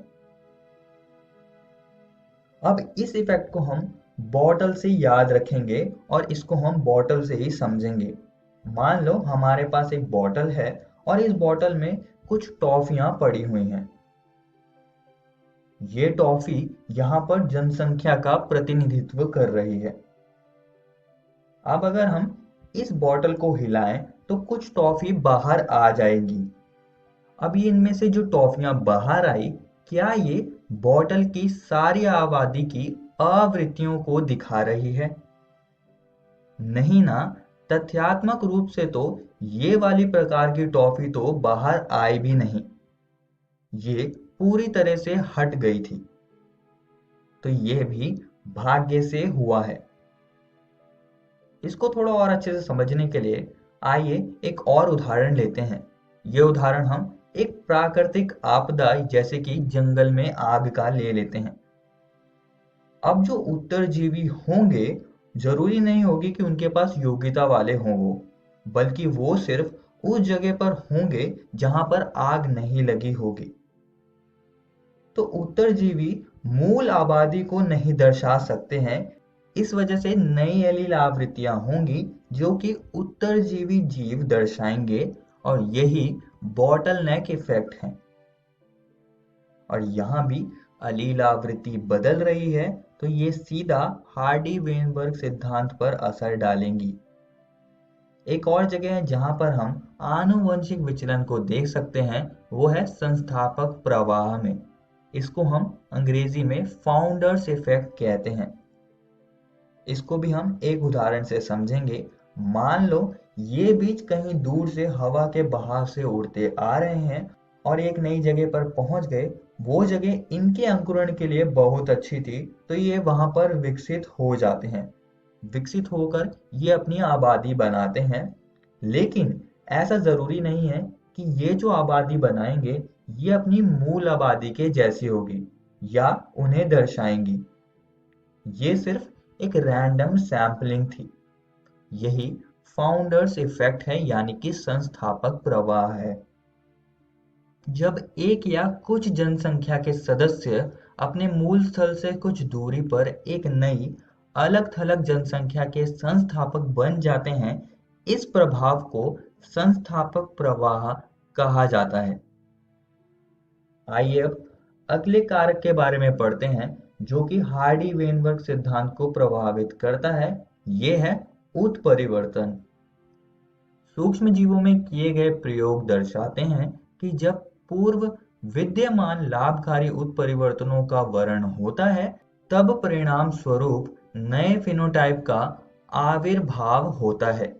अब इस इफेक्ट को हम बॉटल से याद रखेंगे और इसको हम बॉटल से ही समझेंगे। मान लो हमारे पास एक बॉटल है और इस बॉटल में कुछ टॉफियां पड़ी हुई हैं। ये टॉफी यहाँ पर जनसंख्या का प्रतिनिधित्व कर रही है। अब अगर हम इस बॉटल को हिलाएं तो कुछ टॉफी बाहर आ जाएगी। अब ये इनमें से जो टॉफियां बाहर आई, क्या ये बॉटल की सारी आबादी की आवृत्तियों को दिखा रही है? नहीं ना। तथ्यात्मक रूप से तो ये वाली प्रकार की टॉफी तो बाहर आई भी नहीं, ये पूरी तरह से हट गई थी। तो ये भी भाग्य से हुआ है। इसको थोड़ा और अच्छे से समझने के लिए आइए एक और उदाहरण लेते हैं। ये उदाहरण हम एक प्राकृतिक आपदा जैसे कि जंगल में आग का ले लेते हैं। अब जो उत्तरजीवी होंगे, जरूरी नहीं होगी कि उनके पास योग्यता वाले हों वो, बल्कि वो सिर्फ उस जगह पर होंगे जहां पर आग नहीं लगी होगी। तो उत्तरजीवी मूल आबादी को नहीं दर्शा सकते हैं। इस वजह से नई एलील आवृत्तियां होंगी जो कि उत्तरजीवी जीव दर्शाएंगे, और यही बॉटलनेक इफेक्ट है। और यहाँ भी अलील आवृत्ति बदल रही है, तो ये सीधा हार्डी-वेनबर्ग सिद्धांत पर असर डालेंगी। एक और जगह है जहां पर हम आनुवंशिक विचलन को देख सकते हैं, वो है संस्थापक प्रवाह में। इसको हम अंग्रेजी में फाउंडर्स इफेक्ट कहते हैं। इसको भी हम एक उदाहरण से समझेंगे। मान लो ये बीज कहीं दूर से हवा के बहाव से उड़ते आ रहे हैं और एक नई जगह पर पहुंच गए। वो जगह इनके अंकुरण के लिए बहुत अच्छी थी, तो ये वहां पर विकसित हो जाते हैं। विकसित होकर ये अपनी आबादी बनाते हैं, लेकिन ऐसा जरूरी नहीं है कि ये जो आबादी बनाएंगे ये अपनी मूल आबादी के जैसी होगी या उन्हें दर्शाएंगी। ये सिर्फ एक रैंडम सैम्पलिंग थी। यही फाउंडर्स इफेक्ट है, यानी कि संस्थापक प्रवाह है। जब एक या कुछ जनसंख्या के सदस्य अपने मूल स्थल से कुछ दूरी पर एक नई अलग थलग जनसंख्या के संस्थापक बन जाते हैं, इस प्रभाव को संस्थापक प्रवाह कहा जाता है। आइए अब अगले कारक के बारे में पढ़ते हैं जो कि हार्डी-वेनबर्ग सिद्धांत को प्रभावित करता है। ये है उत्परिवर्तन। सूक्ष्म जीवों में किए गए प्रयोग दर्शाते हैं कि जब पूर्व विद्यमान लाभकारी उत्परिवर्तनों का वर्णन होता है, तब परिणाम स्वरूप नए फिनोटाइप का आविर्भाव होता है।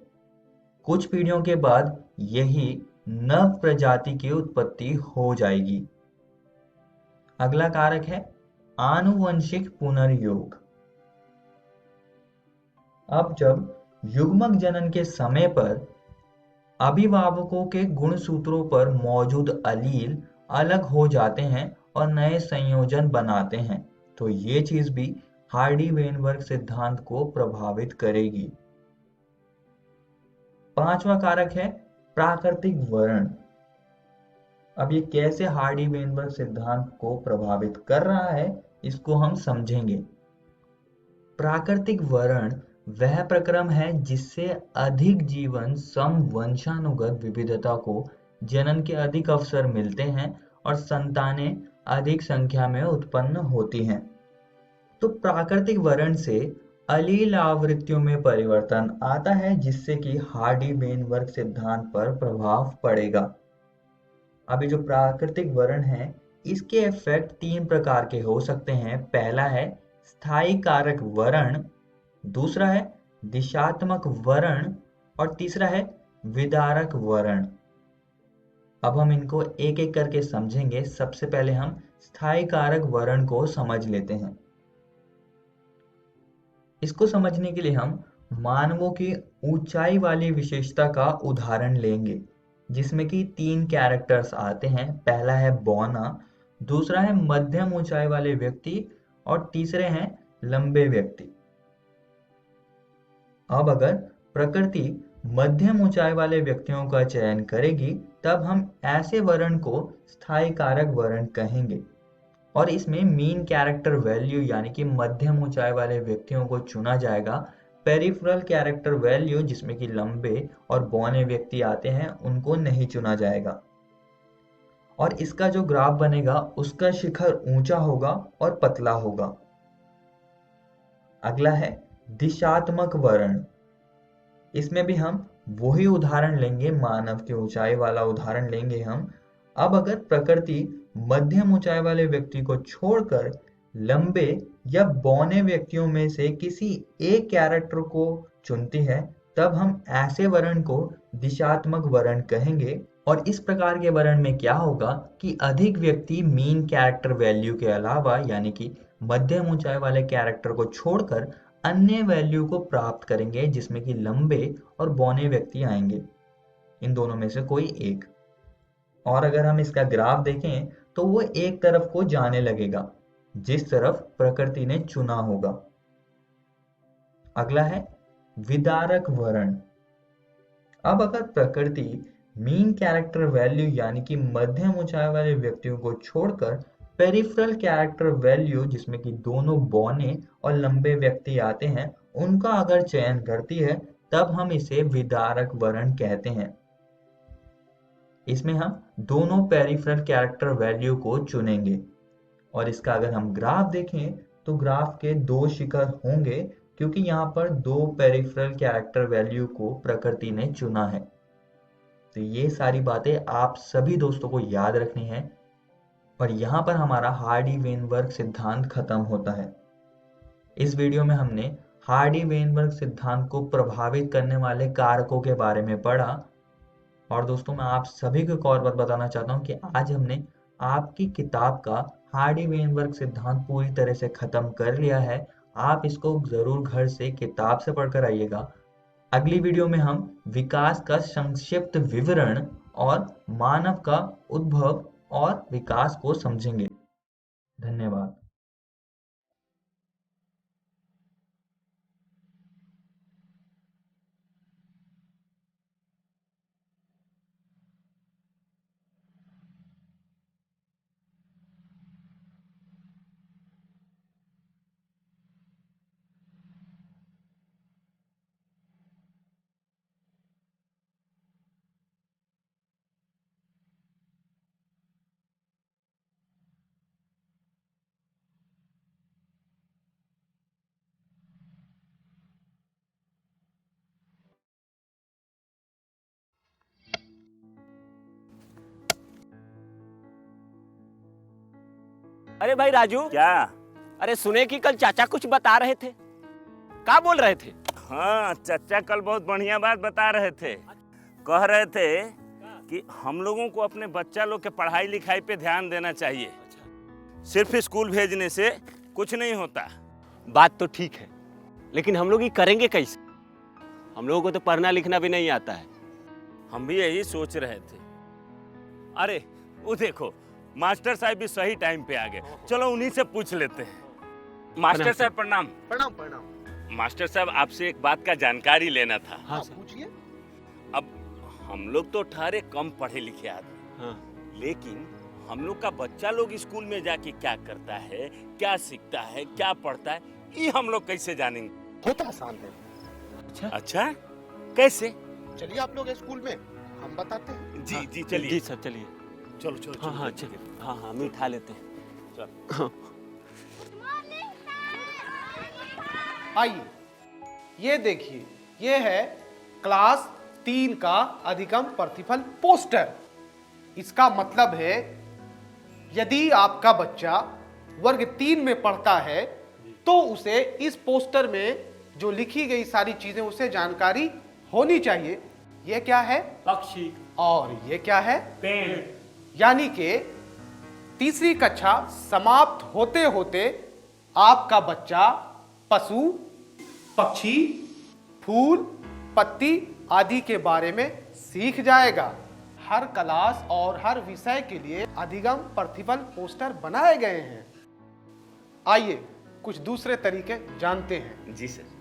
कुछ पीढ़ियों के बाद यही नव प्रजाति की उत्पत्ति हो जाएगी। अगला कारक है आनुवंशिक पुनर्योग। अब जब युग्मक जनन के समय पर अभिभावकों के गुणसूत्रों पर मौजूद अलील अलग हो जाते हैं और नए संयोजन बनाते हैं, तो ये चीज भी हार्डी-वेनबर्ग सिद्धांत को प्रभावित करेगी। पांचवा कारक है प्राकृतिक वर्ण। अब ये कैसे हार्डी-वेनबर्ग सिद्धांत को प्रभावित कर रहा है, इसको हम समझेंगे। प्राकृतिक वर्ण वह प्रक्रम है जिससे अधिक जीवन सम वंशानुगत विविधता को जनन के अधिक अवसर मिलते हैं और संतानें अधिक संख्या में उत्पन्न होती हैं। तो प्राकृतिक वर्ण से अलील आवृत्तियों में परिवर्तन आता है, जिससे कि हार्डी-वेनबर्ग सिद्धांत पर प्रभाव पड़ेगा। अभी जो प्राकृतिक वर्ण है, इसके इफेक्ट तीन प्रकार के हो सकते हैं। पहला है स्थायी कारक वर्ण, दूसरा है दिशात्मक वर्ण और तीसरा है विदारक वर्ण। अब हम इनको एक एक करके समझेंगे। सबसे पहले हम स्थायी कारक वर्ण को समझ लेते हैं। इसको समझने के लिए हम मानवों की ऊंचाई वाली विशेषता का उदाहरण लेंगे, जिसमें कि तीन कैरेक्टर्स आते हैं। पहला है बौना, दूसरा है मध्यम ऊंचाई वाले व्यक्ति और तीसरे हैं लंबे व्यक्ति। अब अगर प्रकृति मध्यम ऊंचाई वाले व्यक्तियों का चयन करेगी, तब हम ऐसे वर्ण को स्थायी कारक वर्ण कहेंगे और इसमें मीन कैरेक्टर वैल्यू यानी कि मध्यम ऊंचाई वाले व्यक्तियों को चुना जाएगा। पेरिफेरल कैरेक्टर वैल्यू जिसमें कि लंबे और बौने व्यक्ति आते हैं, उनको नहीं चुना जाएगा। और इसका जो ग्राफ बनेगा उसका शिखर ऊंचा होगा और पतला होगा। अगला है दिशात्मक वर्ण। इसमें भी हम वही उदाहरण लेंगे, मानव की ऊंचाई वाला उदाहरण लेंगे हम। अब अगर प्रकृति मध्यम ऊंचाई वाले व्यक्ति को छोड़कर लंबे या बौने व्यक्तियों में से किसी एक कैरेक्टर को चुनती है, तब हम ऐसे वर्ण को दिशात्मक वर्ण कहेंगे। और इस प्रकार के वर्ण में क्या होगा कि अधिक व्यक्ति मीन कैरेक्टर वैल्यू के अलावा यानी कि मध्यम ऊंचाई वाले कैरेक्टर को छोड़कर अन्य वैल्यू को प्राप्त करेंगे, जिसमें कि लंबे और बौने व्यक्ति आएंगे, इन दोनों में से कोई एक। और अगर हम इसका ग्राफ देखें तो वो एक तरफ को जाने लगेगा, जिस तरफ प्रकृति ने चुना होगा। अगला है विदारक वर्ण। अब अगर प्रकृति मीन कैरेक्टर वैल्यू यानी कि मध्यम ऊंचाई वाले व्यक्तियों को छोड़कर पेरिफेरल कैरेक्टर वैल्यू जिसमें कि दोनों बौने और लंबे व्यक्ति आते हैं, उनका अगर चयन करती है, तब हम इसे विदारक वर्ण कहते हैं। इसमें हम दोनों पेरिफेरल कैरेक्टर वैल्यू को चुनेंगे। और इसका अगर हम ग्राफ देखें तो ग्राफ के दो शिखर होंगे, क्योंकि यहाँ पर दो पेरिफेरल कैरेक्टर वैल्यू को प्रकृति ने चुना है। तो ये सारी बातें आप सभी दोस्तों को याद रखनी है। और यहाँ पर हमारा हार्डी-वेनबर्ग सिद्धांत खत्म होता है। इस वीडियो में हमने हार्डी-वेनबर्ग सिद्धांत को प्रभावित करने वाले कारकों के बारे में पढ़ा। और दोस्तों, मैं आप सभी को एक और बात बताना चाहता हूँ कि आज हमने आपकी किताब का हार्डी-वेनबर्ग सिद्धांत पूरी तरह से खत्म कर लिया है। आप इसको जरूर घर से किताब से पढ़कर आइएगा। अगली वीडियो में हम विकास का संक्षिप्त विवरण और मानव का उद्भव और विकास को समझेंगे। धन्यवाद। अरे भाई राजू, क्या? अरे सुने कि कल चाचा कुछ बता रहे थे, क्या बोल रहे थे? हाँ, चाचा कल बहुत बढ़िया बात बता रहे थे। कह रहे थे कि हम लोगों को अपने बच्चा लोग के पढ़ाई लिखाई पे ध्यान देना चाहिए। सिर्फ स्कूल भेजने से कुछ नहीं होता। बात तो ठीक है, लेकिन हम लोग ये करेंगे कैसे? हम लोगों को तो पढ़ना लिखना भी नहीं आता है। हम भी यही सोच रहे थे। अरे वो देखो, मास्टर साहब भी सही टाइम पे आ गए। चलो उन्हीं से पूछ लेते हैं। मास्टर साहब प्रणाम। प्रणाम प्रणाम। मास्टर साहब, आपसे एक बात का जानकारी लेना था। हाँ पूछिए। अब हम लोग तो ठहरे कम पढ़े लिखे आदमी, हाँ। लेकिन हम लोग का बच्चा लोग स्कूल में जाके क्या करता है, क्या सीखता है, क्या पढ़ता है, ये हम लोग कैसे जानेंगे? बहुत आसान है। अच्छा, कैसे? चलिए आप लोग स्कूल में, हम बताते हैं। जी जी चलिए। जी सर चलिए। चलो चलो। हाँ हाँ चलिए। हाँ हाँ मीठा लेते हैं। चलो। आइए, ये देखिए, ये है क्लास 3 का अधिगम प्रतिफल पोस्टर। इसका मतलब है यदि आपका बच्चा वर्ग 3 में पढ़ता है तो उसे इस पोस्टर में जो लिखी गई सारी चीजें उसे जानकारी होनी चाहिए। ये क्या है? पक्षी। और ये क्या है? पेड़। यानी कि तीसरी कक्षा समाप्त होते होते आपका बच्चा पशु, पक्षी, फूल, पत्ती आदि के बारे में सीख जाएगा। हर क्लास और हर विषय के लिए अधिगम प्रतिफल पोस्टर बनाए गए हैं। आइए कुछ दूसरे तरीके जानते हैं। जी सर।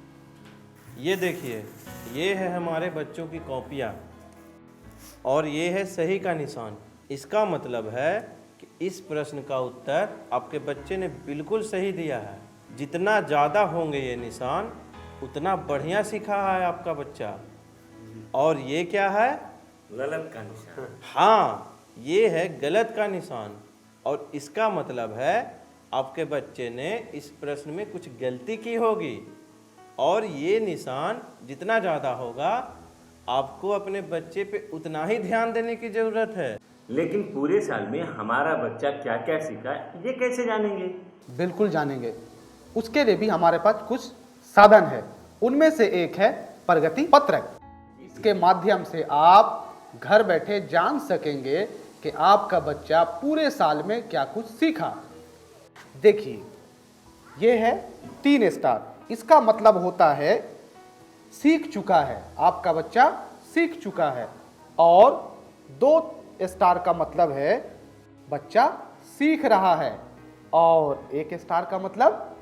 ये देखिए, ये है हमारे बच्चों की कॉपियाँ और ये है सही का निशान। इसका मतलब है कि इस प्रश्न का उत्तर आपके बच्चे ने बिल्कुल सही दिया है। जितना ज़्यादा होंगे ये निशान उतना बढ़िया सीखा है आपका बच्चा। और ये क्या है? गलत का निशान। हाँ, ये है गलत का निशान और इसका मतलब है आपके बच्चे ने इस प्रश्न में कुछ गलती की होगी। और ये निशान जितना ज़्यादा होगा आपको अपने बच्चे पे उतना ही ध्यान देने की ज़रूरत है। लेकिन पूरे साल में हमारा बच्चा क्या क्या सीखा ये कैसे जानेंगे? बिल्कुल जानेंगे। उसके लिए भी हमारे पास कुछ साधन है। उनमें से एक है प्रगति पत्रक। इसके माध्यम से आप घर बैठे जान सकेंगे कि आपका बच्चा पूरे साल में क्या कुछ सीखा। देखिए, ये है 3 स्टार। इसका मतलब होता है सीख चुका है, आपका बच्चा सीख चुका है। और 2 स्टार का मतलब है बच्चा सीख रहा है। और 1 स्टार का मतलब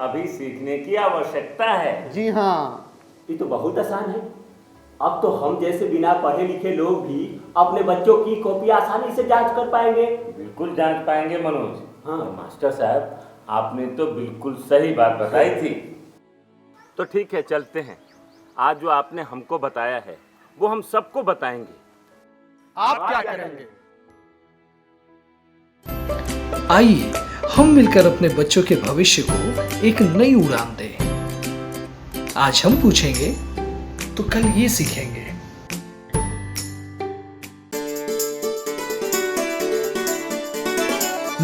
अभी सीखने की आवश्यकता है। जी हाँ। ये तो बहुत आसान है। अब तो हम जैसे बिना पढ़े लिखे लोग भी अपने बच्चों की कॉपी आसानी से जांच कर पाएंगे। बिल्कुल जांच पाएंगे मनोज। हाँ। मास्टर साहब, आपने तो बिल्कुल सही बात बताई थी। तो ठीक है, चलते हैं। आज जो आपने हमको बताया है वो हम सबको बताएंगे। आप क्या करेंगे? आइए हम मिलकर अपने बच्चों के भविष्य को एक नई उड़ान दें। आज हम पूछेंगे तो कल ये सीखेंगे।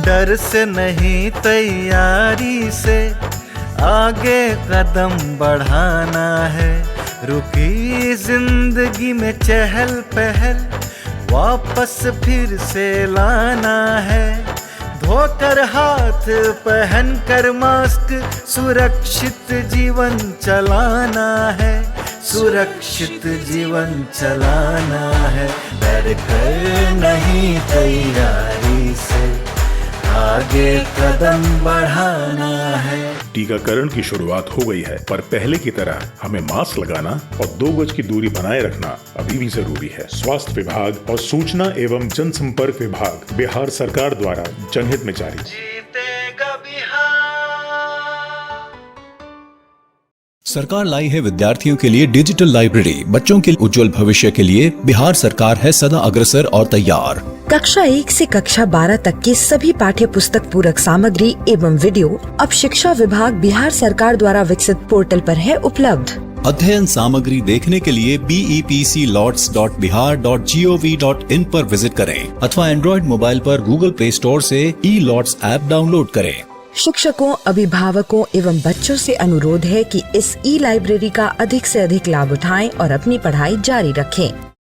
डर से नहीं, तैयारी से आगे कदम बढ़ाना है। रुकी जिंदगी में चहल पहल वापस फिर से लाना है। धोकर हाथ पहन कर मास्क सुरक्षित जीवन चलाना है। सुरक्षित जीवन चलाना है। डर कर नहीं, तैयारी से आगे कदम बढ़ाना है। टीकाकरण की शुरुआत हो गई है, पर पहले की तरह हमें मास्क लगाना और 2 गज की दूरी बनाए रखना अभी भी जरूरी है। स्वास्थ्य विभाग और सूचना एवं जनसंपर्क विभाग बिहार सरकार द्वारा जनहित में जारी। जीतेगा बिहार। सरकार लाई है विद्यार्थियों के लिए डिजिटल लाइब्रेरी। बच्चों के उज्जवल भविष्य के लिए बिहार सरकार है सदा अग्रसर और तैयार। कक्षा 1 से कक्षा 12 तक की सभी पाठ्य पुस्तक पूरक सामग्री एवं वीडियो अब शिक्षा विभाग बिहार सरकार द्वारा विकसित पोर्टल पर है उपलब्ध। अध्ययन सामग्री देखने के लिए bepclots.bihar.gov.in पर विजिट करें अथवा एंड्रॉइड मोबाइल पर गूगल प्ले स्टोर से ई-लॉट्स ऐप डाउनलोड करें। शिक्षकों, अभिभावकों एवं बच्चों से अनुरोध है कि इस ई लाइब्रेरी का अधिक से अधिक लाभ उठाएं और अपनी पढ़ाई जारी रखें।